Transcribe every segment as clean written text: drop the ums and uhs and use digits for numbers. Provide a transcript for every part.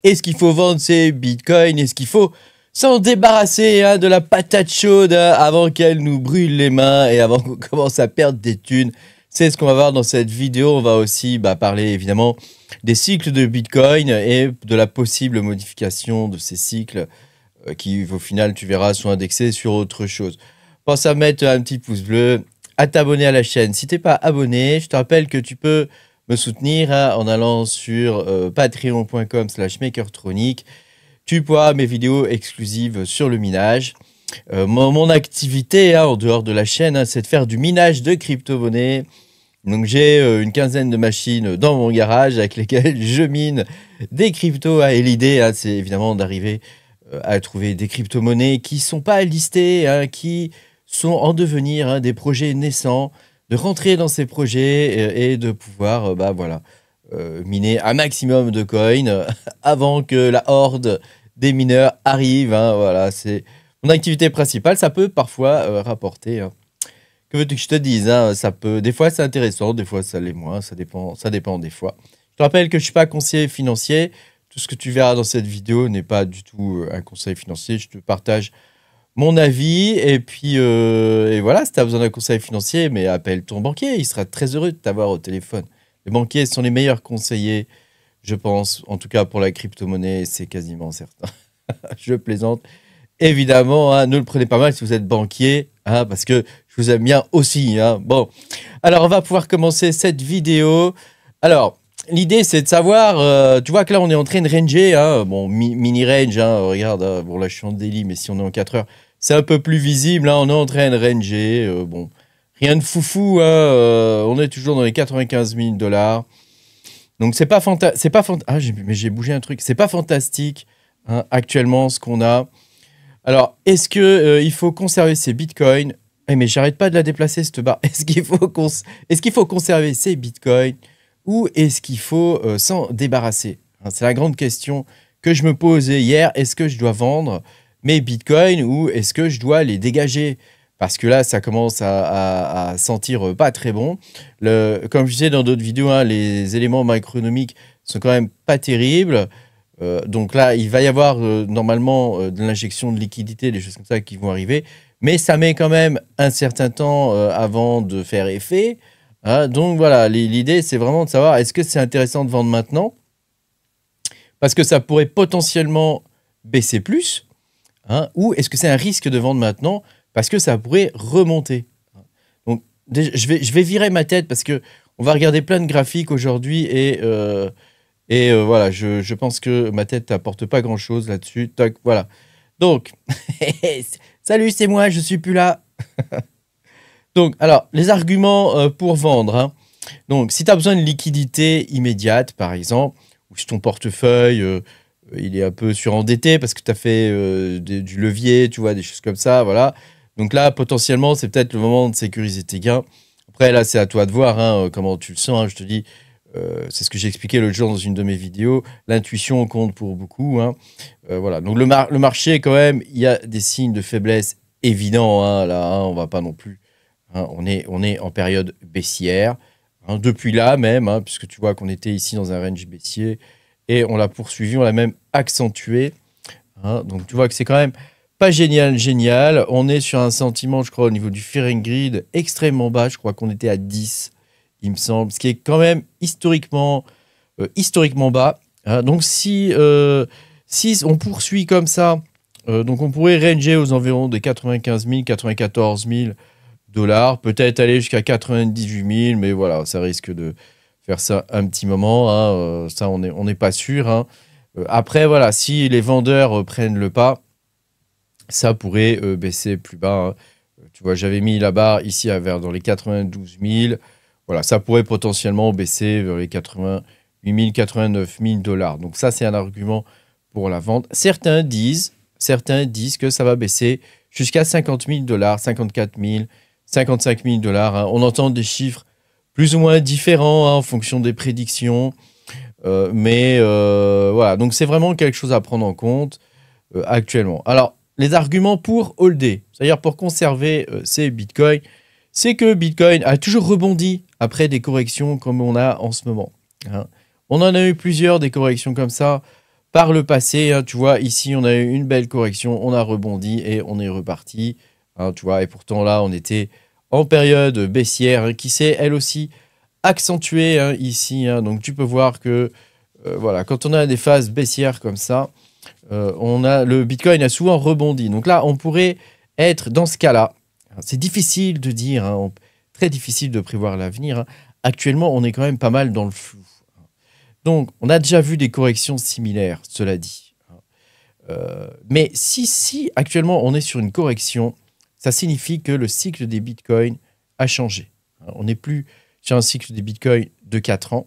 Est-ce qu'il faut vendre ses bitcoins? Est-ce qu'il faut s'en débarrasser de la patate chaude avant qu'elle nous brûle les mains et avant qu'on commence à perdre des thunes? C'est ce qu'on va voir dans cette vidéo. On va aussi parler évidemment des cycles de bitcoin et de la possible modification de ces cycles qui au final tu verras sont indexés sur autre chose. Pense à mettre un petit pouce bleu, à t'abonner à la chaîne si t'es pas abonné. Je te rappelle que tu peux me soutenir en allant sur patreon.com/makertronic. Tu pourras mes vidéos exclusives sur le minage. Mon activité en dehors de la chaîne, c'est de faire du minage de crypto-monnaies. Donc j'ai une quinzaine de machines dans mon garage avec lesquelles je mine des cryptos. Et l'idée, c'est évidemment d'arriver à trouver des crypto-monnaies qui ne sont pas listées, qui sont en devenir, des projets naissants, de rentrer dans ces projets et de pouvoir miner un maximum de coins avant que la horde des mineurs arrive. Voilà, c'est mon activité principale. Ça peut parfois rapporter. Que veux-tu que je te dise, ça peut, des fois c'est intéressant, des fois ça l'est moins, ça dépend des fois. Je te rappelle que je ne suis pas conseiller financier. Tout ce que tu verras dans cette vidéo n'est pas du tout un conseil financier. Je te partage mon avis et puis et voilà, si tu as besoin d'un conseil financier, mais appelle ton banquier, il sera très heureux de t'avoir au téléphone. Les banquiers sont les meilleurs conseillers, je pense, en tout cas pour la crypto-monnaie, c'est quasiment certain. Je plaisante. Évidemment, ne le prenez pas mal si vous êtes banquier, parce que je vous aime bien aussi. Bon, alors on va pouvoir commencer cette vidéo. Alors, l'idée c'est de savoir, tu vois que là on est en train de ranger, bon, mini range, regarde, bon là je suis en daily, mais si on est en 4 heures, c'est un peu plus visible, là on est en train de ranger, bon, rien de foufou, on est toujours dans les 95 000 $. Donc c'est pas fantastique, mais j'ai bougé un truc, c'est pas fantastique actuellement ce qu'on a. Alors, est-ce que il faut conserver ces bitcoins? Mais j'arrête pas de la déplacer cette barre. Est-ce qu'il faut conserver ces bitcoins ou est-ce qu'il faut s'en débarrasser? C'est la grande question que je me posais hier. Est-ce que je dois vendre mes bitcoins ou est-ce que je dois les dégager? Parce que là, ça commence à sentir pas très bon. Comme je disais dans d'autres vidéos, les éléments macroéconomiques sont quand même pas terribles. Donc là, il va y avoir normalement de l'injection de liquidité, des choses comme ça qui vont arriver. Mais ça met quand même un certain temps avant de faire effet. Donc voilà, l'idée, c'est vraiment de savoir, est-ce que c'est intéressant de vendre maintenant? Parce que ça pourrait potentiellement baisser plus. Ou est-ce que c'est un risque de vendre maintenant? Parce que ça pourrait remonter. Donc je vais virer ma tête parce qu'on va regarder plein de graphiques aujourd'hui et voilà, je pense que ma tête n'apporte pas grand-chose là-dessus. Toc, voilà. Donc, salut, c'est moi, je suis plus là. Donc, alors, les arguments pour vendre. Donc, si tu as besoin de liquidité immédiate, par exemple, ou si ton portefeuille, il est un peu surendetté parce que tu as fait du levier, tu vois, des choses comme ça, voilà. Donc là, potentiellement, c'est peut-être le moment de sécuriser tes gains. Après, là, c'est à toi de voir comment tu le sens. Je te dis, c'est ce que j'ai expliqué l'autre jour dans une de mes vidéos. L'intuition compte pour beaucoup. Voilà. Donc le marché, quand même, il y a des signes de faiblesse évidents. Là, on va pas non plus. On est en période baissière. Depuis là même, puisque tu vois qu'on était ici dans un range baissier et on l'a poursuivi, on l'a même accentué. Donc tu vois que c'est quand même pas génial. On est sur un sentiment, je crois, au niveau du fear and greed extrêmement bas. Je crois qu'on était à 10. Il me semble, ce qui est quand même historiquement bas. Donc si on poursuit comme ça, donc on pourrait ranger aux environs des 95 000, 94 000 $, peut-être aller jusqu'à 98 000, mais voilà, ça risque de faire ça un petit moment. Ça, on n'est pas sûr. Après, voilà, si les vendeurs prennent le pas, ça pourrait baisser plus bas. Tu vois, j'avais mis la barre ici dans les 92 000. Voilà, ça pourrait potentiellement baisser vers les 88 000, 89 000 $. Donc ça, c'est un argument pour la vente. Certains disent que ça va baisser jusqu'à 50 000 $, 54 000, 55 000 $. On entend des chiffres plus ou moins différents en fonction des prédictions. Mais voilà, donc c'est vraiment quelque chose à prendre en compte actuellement. Alors, les arguments pour holder, c'est-à-dire pour conserver ces bitcoins, c'est que Bitcoin a toujours rebondi après des corrections comme on a en ce moment. On en a eu plusieurs, des corrections comme ça, par le passé, hein, tu vois, ici, on a eu une belle correction, on a rebondi et on est reparti. Hein, tu vois, et pourtant, là, on était en période baissière, hein, qui s'est, elle aussi, accentuée hein, ici. Hein, donc, tu peux voir que, voilà, quand on a des phases baissières comme ça, le Bitcoin a souvent rebondi. Donc là, on pourrait être dans ce cas-là. C'est difficile de dire, hein, très difficile de prévoir l'avenir. Hein. Actuellement, on est quand même pas mal dans le flou. Donc, on a déjà vu des corrections similaires, cela dit. Mais si actuellement on est sur une correction, ça signifie que le cycle des bitcoins a changé. On n'est plus sur un cycle des bitcoins de 4 ans,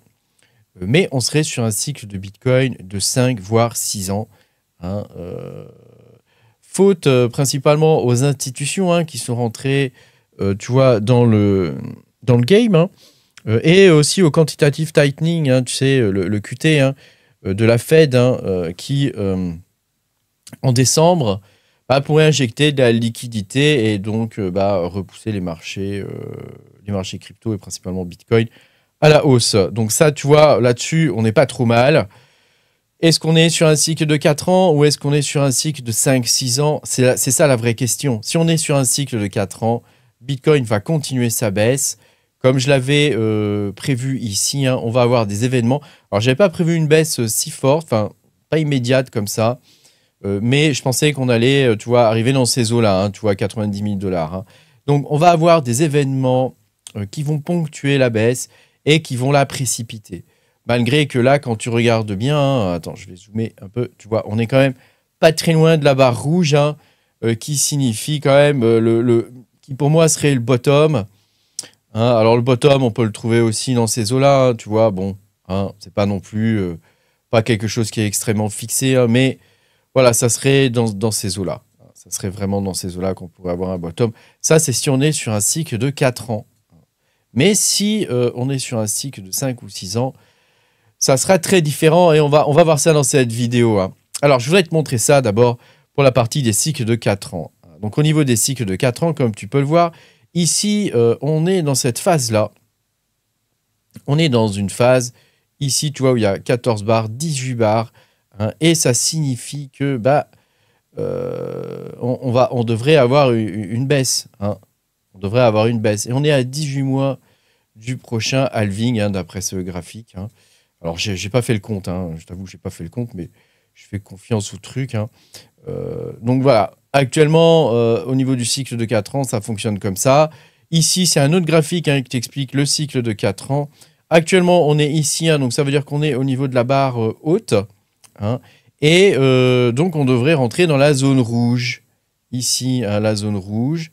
mais on serait sur un cycle de bitcoin de 5 voire 6 ans. Hein, faute principalement aux institutions hein, qui sont rentrées, tu vois, dans le game, hein, et aussi au quantitative tightening, hein, tu sais, le QT hein, de la Fed, hein, qui en décembre pourrait injecter de la liquidité et donc repousser les marchés crypto et principalement Bitcoin à la hausse. Donc ça, tu vois, là-dessus, on n'est pas trop mal. Est-ce qu'on est sur un cycle de 4 ans ou est-ce qu'on est sur un cycle de 5-6 ans? C'est ça la vraie question. Si on est sur un cycle de 4 ans, Bitcoin va continuer sa baisse. Comme je l'avais prévu ici, hein, on va avoir des événements. Alors, je n'avais pas prévu une baisse si forte, enfin, pas immédiate comme ça. Mais je pensais qu'on allait, tu vois, arriver dans ces eaux-là, hein, tu vois, 90 000 $. Hein. Donc, on va avoir des événements qui vont ponctuer la baisse et qui vont la précipiter. Malgré que là, quand tu regardes bien, hein, attends, je vais zoomer un peu, tu vois, on est quand même pas très loin de la barre rouge, hein, qui signifie quand même, qui pour moi serait le bottom. Hein. Alors, le bottom, on peut le trouver aussi dans ces eaux-là, hein, tu vois, bon, hein, c'est pas non plus pas quelque chose qui est extrêmement fixé, hein, mais voilà, ça serait dans ces eaux-là. Ça serait vraiment dans ces eaux-là qu'on pourrait avoir un bottom. Ça, c'est si on est sur un cycle de 4 ans. Mais si on est sur un cycle de 5 ou 6 ans, ça sera très différent et on va voir ça dans cette vidéo. Hein. Alors, je voudrais te montrer ça d'abord pour la partie des cycles de 4 ans. Donc, au niveau des cycles de 4 ans, comme tu peux le voir, ici, on est dans cette phase-là. On est dans une phase, ici, tu vois, où il y a 14 barres, 18 barres. Hein, et ça signifie que on devrait avoir une baisse. Hein. On devrait avoir une baisse. Et on est à 18 mois du prochain halving, hein, d'après ce graphique. Hein. Alors, j'ai pas fait le compte. Hein. Je t'avoue, j'ai pas fait le compte, mais je fais confiance au truc. Hein. Donc voilà. Actuellement, au niveau du cycle de 4 ans, ça fonctionne comme ça. Ici, c'est un autre graphique hein, qui t'explique le cycle de 4 ans. Actuellement, on est ici. Hein, donc, ça veut dire qu'on est au niveau de la barre haute. Hein, et donc, on devrait rentrer dans la zone rouge. Ici, hein, la zone rouge.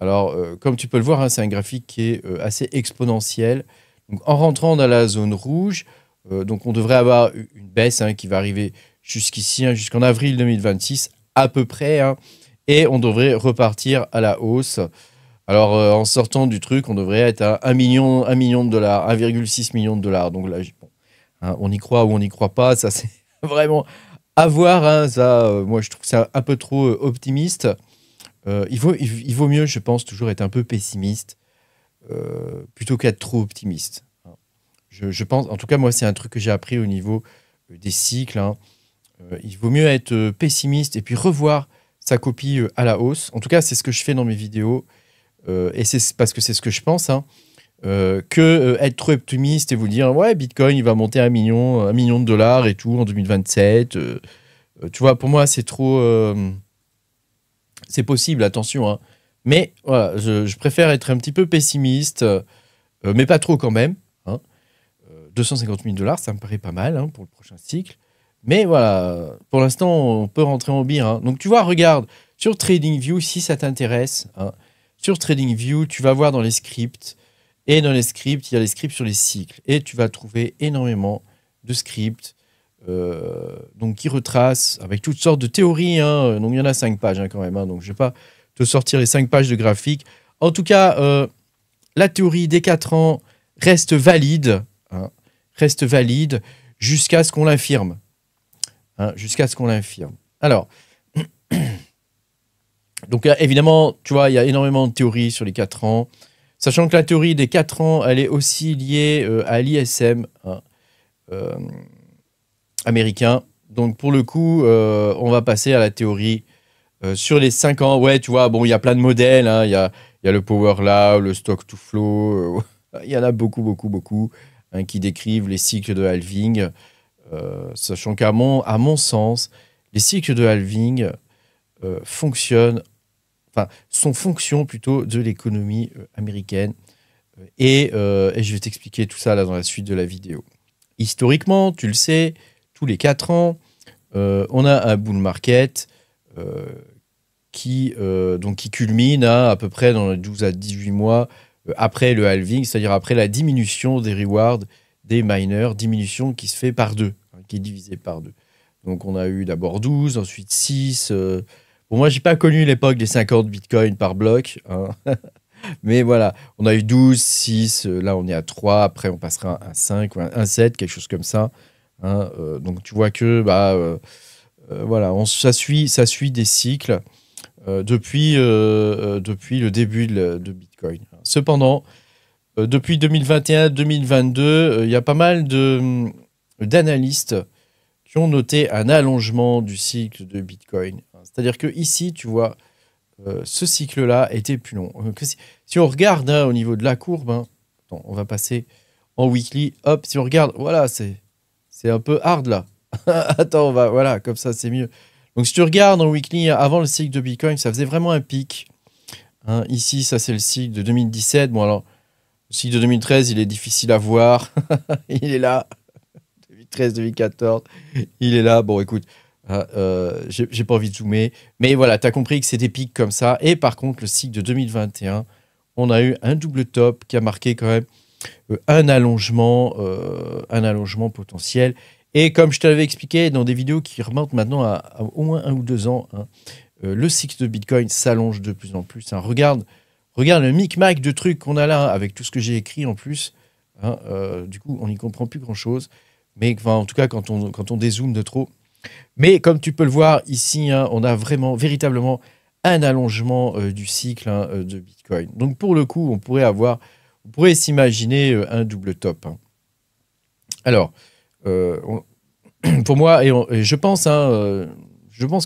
Alors, comme tu peux le voir, hein, c'est un graphique qui est assez exponentiel. Donc, en rentrant dans la zone rouge, donc on devrait avoir une baisse hein, qui va arriver jusqu'ici, hein, jusqu'en avril 2026, à peu près. Hein, et on devrait repartir à la hausse. Alors, en sortant du truc, on devrait être à 1 million de dollars, 1,6 million de dollars. Donc là, bon, hein, on y croit ou on n'y croit pas, ça c'est vraiment à voir. Hein, ça, moi, je trouve ça un peu trop optimiste. Il vaut mieux, je pense, toujours être un peu pessimiste plutôt qu'être trop optimiste. Hein. Je pense, en tout cas, moi, c'est un truc que j'ai appris au niveau des cycles. Hein. Il vaut mieux être pessimiste et puis revoir sa copie à la hausse. En tout cas, c'est ce que je fais dans mes vidéos. Et c'est parce que c'est ce que je pense, hein, que être trop optimiste et vous dire ouais, Bitcoin il va monter à 1 million de dollars et tout en 2027. Tu vois, pour moi c'est trop, c'est possible, attention. Hein. Mais voilà, je préfère être un petit peu pessimiste, mais pas trop quand même. Hein. 250 000 $, ça me paraît pas mal hein, pour le prochain cycle. Mais voilà, pour l'instant on peut rentrer en bire. Hein. Donc tu vois, regarde sur TradingView si ça t'intéresse. Hein. Sur TradingView, tu vas voir dans les scripts. Et dans les scripts, il y a les scripts sur les cycles. Et tu vas trouver énormément de scripts donc, qui retracent avec toutes sortes de théories. Hein. Donc, il y en a 5 pages hein, quand même. Hein. Donc, je ne vais pas te sortir les 5 pages de graphiques. En tout cas, la théorie des 4 ans reste valide. Hein, reste valide jusqu'à ce qu'on l'infirme. Hein, jusqu'à ce qu'on l'infirme. Alors... Donc évidemment, tu vois, il y a énormément de théories sur les 4 ans. Sachant que la théorie des 4 ans, elle est aussi liée à l'ISM hein, américain. Donc pour le coup, on va passer à la théorie sur les 5 ans. Ouais, tu vois, bon, il y a plein de modèles, hein. Il y a le Power Law, le Stock to Flow. Il y en a beaucoup, beaucoup, beaucoup, hein, qui décrivent les cycles de halving. Sachant à mon sens, les cycles de halving fonctionnent, enfin, sont fonction plutôt de l'économie américaine. Et je vais t'expliquer tout ça là dans la suite de la vidéo. Historiquement, tu le sais, tous les 4 ans, on a un bull market donc qui culmine à peu près dans les 12 à 18 mois après le halving, c'est-à-dire après la diminution des rewards des miners, diminution qui se fait par 2, hein, qui est divisée par 2. Donc on a eu d'abord 12, ensuite 6. Bon, moi, j'ai pas connu l'époque des 50 bitcoins par bloc, hein. Mais voilà, on a eu 12, 6, là on est à 3, après on passera à 5 ou un 7, quelque chose comme ça, hein. Donc tu vois que voilà, ça suit des cycles depuis le début de Bitcoin. Cependant, depuis 2021-2022, il y a pas mal d'analystes qui ont noté un allongement du cycle de Bitcoin. C'est-à-dire que ici, tu vois, ce cycle-là était plus long. Si on regarde, hein, au niveau de la courbe, hein, attends, on va passer en weekly. Hop, si on regarde, voilà, c'est un peu hard là. Attends, voilà, comme ça, c'est mieux. Donc, si tu regardes en weekly, avant le cycle de Bitcoin, ça faisait vraiment un pic, hein. Ici, ça, c'est le cycle de 2017. Bon, alors, le cycle de 2013, il est difficile à voir. Il est là. 2013, 2014, il est là. Bon, écoute, j'ai pas envie de zoomer. Mais voilà, tu as compris que c'est des pics comme ça. Et par contre, le cycle de 2021, on a eu un double top qui a marqué quand même un allongement potentiel. Et comme je te l'avais expliqué dans des vidéos qui remontent maintenant à au moins 1 ou 2 ans, hein, le cycle de Bitcoin s'allonge de plus en plus, hein. Regarde le micmac de trucs qu'on a là, hein, avec tout ce que j'ai écrit en plus, hein. Du coup, on n'y comprend plus grand-chose. Mais enfin, en tout cas, quand on dézoome de trop. Mais comme tu peux le voir ici, hein, on a véritablement un allongement du cycle, hein, de Bitcoin. Donc pour le coup, on pourrait s'imaginer un double top, hein. Alors, pour moi, et je pense, hein,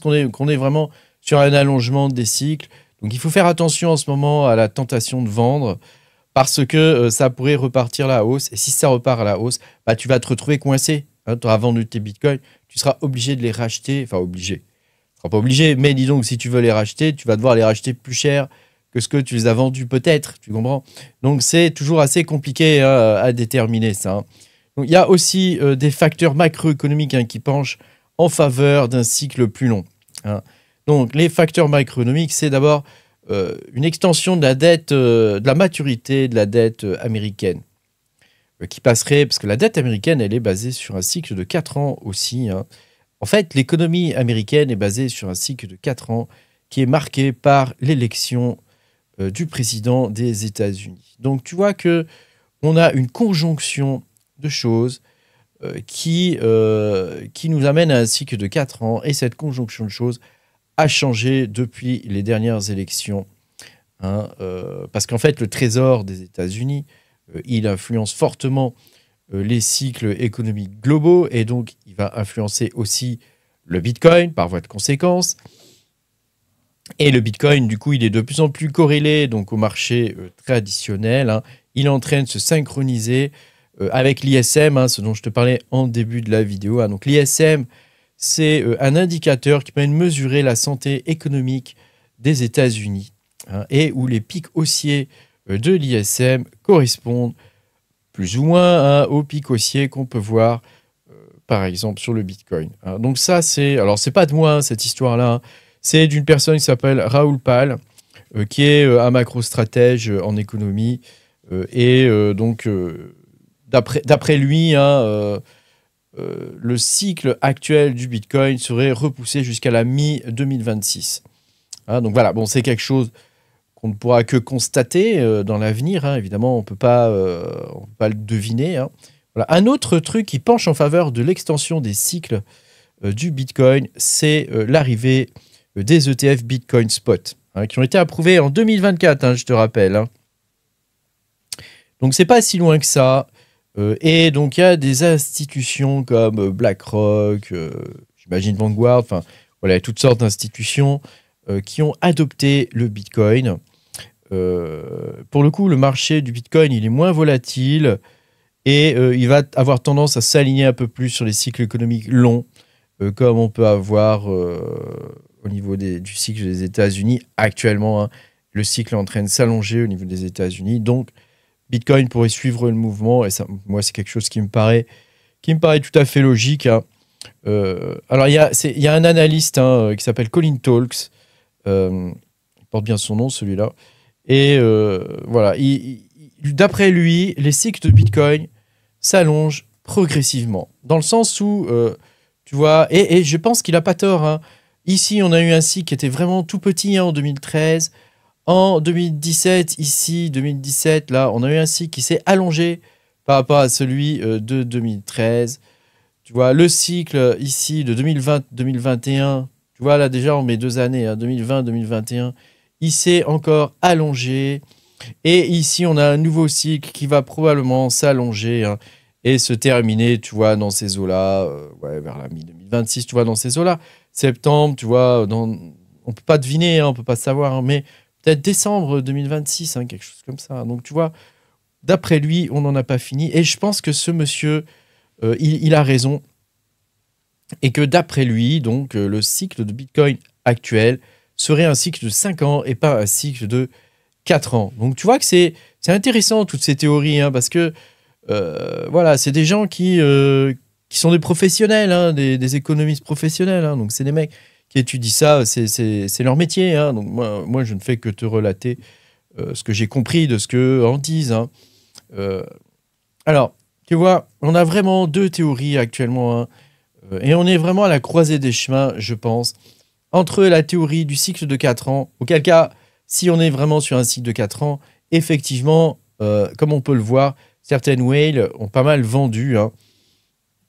qu'on est vraiment sur un allongement des cycles. Donc il faut faire attention en ce moment à la tentation de vendre, parce que ça pourrait repartir à la hausse. Et si ça repart à la hausse, bah, tu vas te retrouver coincé, hein. Tu auras vendu tes bitcoins, tu seras obligé de les racheter. Enfin, obligé. Tu ne seras pas obligé, mais dis donc, si tu veux les racheter, tu vas devoir les racheter plus cher que ce que tu les as vendus peut-être. Tu comprends? Donc, c'est toujours assez compliqué, hein, à déterminer ça, hein. Donc, il y a aussi des facteurs macroéconomiques, hein, qui penchent en faveur d'un cycle plus long, hein. Donc, les facteurs macroéconomiques, c'est d'abord une extension de la dette, de la maturité de la dette américaine, qui passerait, parce que la dette américaine, elle est basée sur un cycle de 4 ans aussi, hein. En fait, l'économie américaine est basée sur un cycle de 4 ans qui est marqué par l'élection du président des États-Unis. Donc, tu vois que on a une conjonction de choses qui nous amène à un cycle de 4 ans, et cette conjonction de choses a changé depuis les dernières élections, hein, parce qu'en fait, le Trésor des États-Unis, il influence fortement les cycles économiques globaux, et donc il va influencer aussi le Bitcoin par voie de conséquence. Et le Bitcoin, du coup, il est de plus en plus corrélé donc au marché traditionnel, hein. Il est en train de se synchroniser avec l'ISM, hein, ce dont je te parlais en début de la vidéo, hein. Donc l'ISM, c'est un indicateur qui permet de mesurer la santé économique des États-Unis, hein, et où les pics haussiers de l'ISM correspondent plus ou moins, hein, aux pics haussiers qu'on peut voir, par exemple, sur le Bitcoin, hein. Donc ça, alors c'est pas de moi, hein, cette histoire-là, hein. C'est d'une personne qui s'appelle Raoul Pal, qui est un macro-stratège en économie, donc d'après lui, hein, le cycle actuel du Bitcoin serait repoussé jusqu'à la mi-2026. Hein, donc voilà, bon, c'est quelque chose qu'on ne pourra que constater dans l'avenir, hein. Évidemment, on ne peut pas le deviner, hein. Voilà. Un autre truc qui penche en faveur de l'extension des cycles du Bitcoin, c'est l'arrivée des ETF Bitcoin Spot, hein, qui ont été approuvés en 2024, hein, je te rappelle, hein. Donc, c'est pas si loin que ça. Et donc, il y a des institutions comme BlackRock, j'imagine Vanguard, enfin, voilà, il y a toutes sortes d'institutions qui ont adopté le Bitcoin. Pour le coup, le marché du Bitcoin, il est moins volatile et il va avoir tendance à s'aligner un peu plus sur les cycles économiques longs, comme on peut avoir au niveau du cycle des États-Unis actuellement. Hein, le cycle est en train de s'allonger au niveau des États-Unis, donc Bitcoin pourrait suivre le mouvement et ça, moi, c'est quelque chose qui me paraît tout à fait logique. Hein. Alors, il y a un analyste hein, qui s'appelle Colin Talks, il porte bien son nom celui-là. Et voilà, d'après lui, les cycles de Bitcoin s'allongent progressivement. Dans le sens où, tu vois, et je pense qu'il n'a pas tort. Hein. Ici, on a eu un cycle qui était vraiment tout petit hein, en 2013. En 2017, ici, 2017, là, on a eu un cycle qui s'est allongé par rapport à celui de 2013. Tu vois, le cycle ici de 2020-2021, tu vois, là déjà, on met 2 années, hein, 2020-2021, il s'est encore allongé. Et ici, on a un nouveau cycle qui va probablement s'allonger hein, et se terminer, tu vois, dans ces eaux-là, ouais, vers la mi-2026, tu vois, dans ces eaux-là. Septembre, tu vois, on ne peut pas deviner, hein, on ne peut pas savoir, hein, mais peut-être décembre 2026, hein, quelque chose comme ça. Donc, tu vois, d'après lui, on n'en a pas fini. Et je pense que ce monsieur, il a raison. Et que d'après lui, donc, le cycle de Bitcoin actuel serait un cycle de 5 ans et pas un cycle de 4 ans. Donc, tu vois que c'est intéressant, toutes ces théories, hein, parce que, voilà, c'est des gens qui sont des professionnels, hein, des économistes professionnels. Hein, donc, c'est des mecs qui étudient ça, c'est leur métier. Hein, donc, moi, je ne fais que te relater ce que j'ai compris de ce qu'eux en disent. Hein. Alors, tu vois, on a vraiment 2 théories actuellement. Hein, et on est vraiment à la croisée des chemins, je pense, entre la théorie du cycle de 4 ans, auquel cas, si on est vraiment sur un cycle de 4 ans, effectivement, comme on peut le voir, certaines whales ont pas mal vendu. Hein.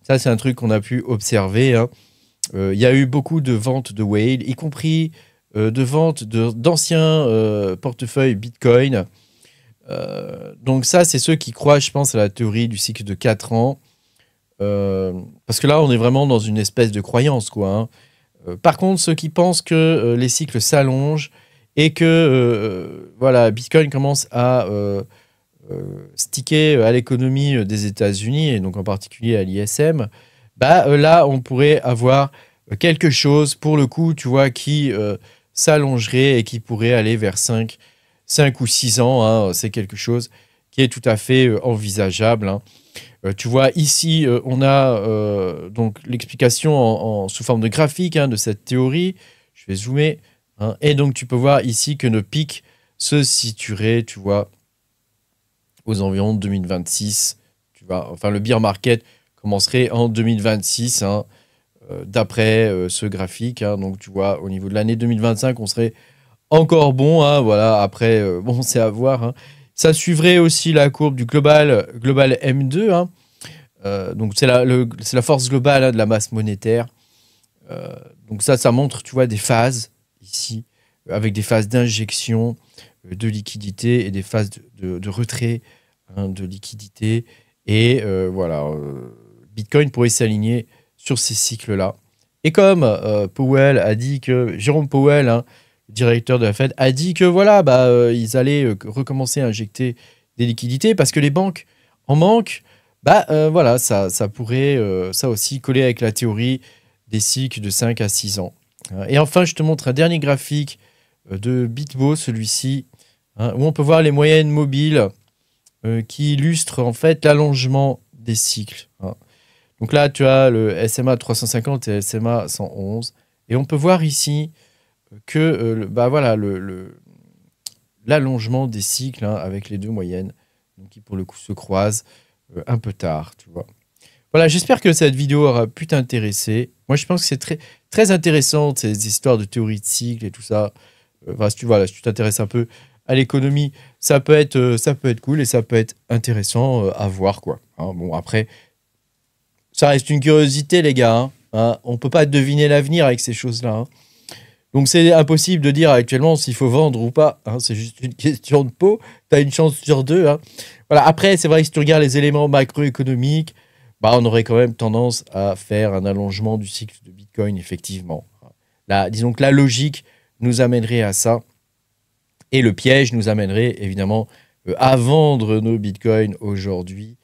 Ça, c'est un truc qu'on a pu observer. Hein. Y a eu beaucoup de ventes de whales, y compris de ventes d'anciens portefeuilles Bitcoin. Donc ça, c'est ceux qui croient, je pense, à la théorie du cycle de 4 ans. Parce que là, on est vraiment dans une espèce de croyance, quoi. Hein. Par contre, ceux qui pensent que les cycles s'allongent et que voilà, Bitcoin commence à sticker à l'économie des États-Unis et donc en particulier à l'ISM, bah là, on pourrait avoir quelque chose pour le coup, tu vois, qui s'allongerait et qui pourrait aller vers 5 ou 6 ans. Hein. C'est quelque chose qui est tout à fait envisageable. Hein. Tu vois, ici, on a donc l'explication sous forme de graphique hein, de cette théorie. Je vais zoomer. Hein, et donc, tu peux voir ici que nos pics se situeraient, tu vois, aux environs de 2026. Tu vois, enfin, le bear market commencerait en 2026, hein, d'après ce graphique. Hein, donc, tu vois, au niveau de l'année 2025, on serait encore bon. Hein, voilà, après, bon, c'est à voir. Hein. Ça suivrait aussi la courbe du global M2. Hein. Donc, c'est la force globale hein, de la masse monétaire. Donc, ça montre, tu vois, des phases ici, avec des phases d'injection de liquidité et des phases de retrait hein, de liquidité. Et voilà, Bitcoin pourrait s'aligner sur ces cycles-là. Et comme Powell a dit que, Jérôme Powell, hein, directeur de la Fed, a dit que voilà, ils allaient recommencer à injecter des liquidités parce que les banques en manquent. Voilà, ça pourrait ça aussi coller avec la théorie des cycles de 5 à 6 ans. Et enfin, je te montre un dernier graphique de BitBo, celui-ci, hein, où on peut voir les moyennes mobiles qui illustrent en fait l'allongement des cycles. Hein. Donc là, tu as le SMA 350 et le SMA 111. Et on peut voir ici que voilà, l'allongement des cycles hein, avec les 2 moyennes, donc qui pour le coup se croisent un peu tard, tu vois. Voilà, j'espère que cette vidéo aura pu t'intéresser. Moi, je pense que c'est très, très intéressant, ces histoires de théorie de cycle et tout ça. Si tu t'intéresses un peu à l'économie, ça peut être cool et ça peut être intéressant à voir, quoi. Hein, bon, après, ça reste une curiosité, les gars. Hein, on ne peut pas deviner l'avenir avec ces choses-là. Hein. Donc, c'est impossible de dire actuellement s'il faut vendre ou pas. Hein, c'est juste une question de peau. Tu as une chance sur 2. Hein. Voilà. Après, c'est vrai que si tu regardes les éléments macroéconomiques, bah, on aurait quand même tendance à faire un allongement du cycle de Bitcoin, effectivement. Là, disons que la logique nous amènerait à ça, et le piège nous amènerait évidemment à vendre nos Bitcoins aujourd'hui,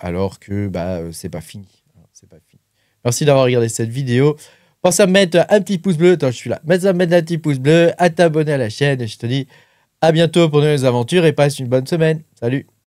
alors que bah, c'est pas fini. C'est pas fini. Merci d'avoir regardé cette vidéo. Pense à mettre un petit pouce bleu, attends, je suis là. Mettre un petit pouce bleu, à t'abonner à la chaîne, et je te dis à bientôt pour de nouvelles aventures et passe une bonne semaine. Salut!